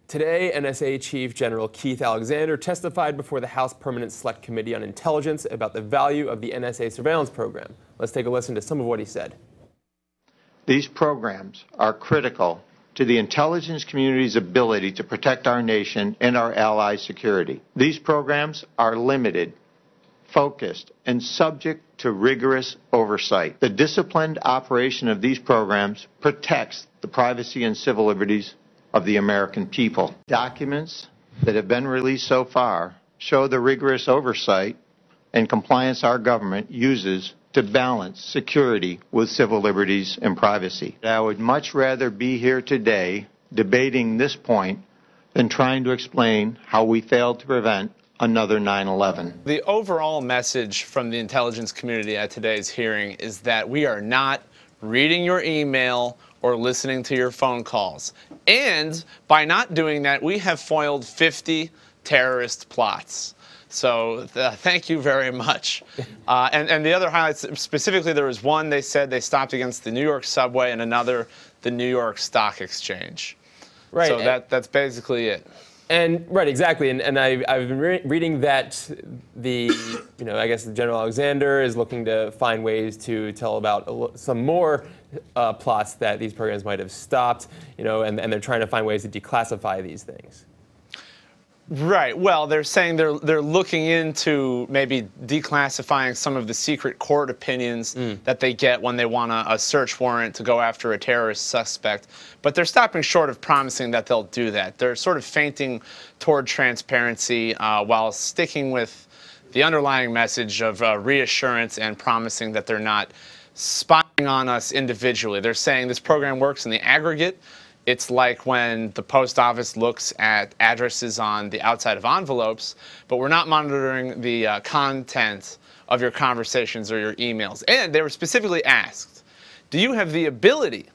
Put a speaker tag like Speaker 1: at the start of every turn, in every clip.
Speaker 1: Today, NSA Chief General Keith Alexander testified before the House Permanent Select Committee on Intelligence about the value of the NSA surveillance program. Let's take a listen to some of what he said.
Speaker 2: These programs are critical to the intelligence community's ability to protect our nation and our allies' security. These programs are limited, focused, and subject to rigorous oversight. The disciplined operation of these programs protects the privacy and civil liberties of the American people. Documents that have been released so far show the rigorous oversight and compliance our government uses to balance security with civil liberties and privacy. I would much rather be here today debating this point than trying to explain how we failed to prevent another 9/11.
Speaker 3: The overall message from the intelligence community at today's hearing is that we are not reading your email or listening to your phone calls. And by not doing that, we have foiled 50 terrorist plots. So thank you very much. And the other highlights, specifically there was one they said they stopped against the New York subway and another the New York Stock Exchange.
Speaker 1: Right.
Speaker 3: So that's basically it.
Speaker 1: And right, exactly. And I've been reading that I guess General Alexander is looking to find ways to tell about some more plots that these programs might have stopped, and they're trying to find ways to declassify these things.
Speaker 3: Right. Well, they're saying they're looking into maybe declassifying some of the secret court opinions that they get when they want a search warrant to go after a terrorist suspect. But they're stopping short of promising that they'll do that. They're sort of feinting toward transparency while sticking with the underlying message of reassurance and promising that they're not spying on us individually. They're saying this program works in the aggregate. It's like when the post office looks at addresses on the outside of envelopes, but we're not monitoring the content of your conversations or your emails. And they were specifically asked, do you have the ability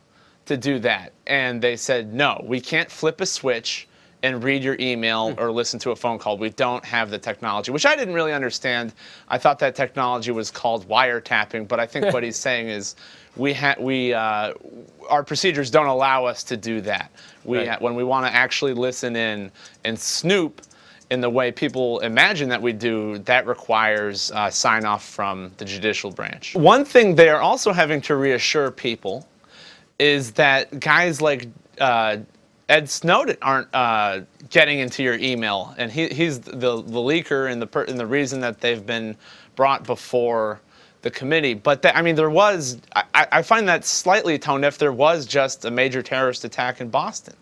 Speaker 3: to do that? And they said, no, we can't flip a switch and read your email or listen to a phone call. We don't have the technology, which I didn't really understand. I thought that technology was called wiretapping, but I think what he's saying is our procedures don't allow us to do that. When we want to actually listen in and snoop in the way people imagine that we do, that requires sign-off from the judicial branch. One thing they are also having to reassure people is that guys like Ed Snowden aren't getting into your email, and he's the leaker and the reason that they've been brought before the committee. But I find that slightly tone deaf. There was just a major terrorist attack in Boston.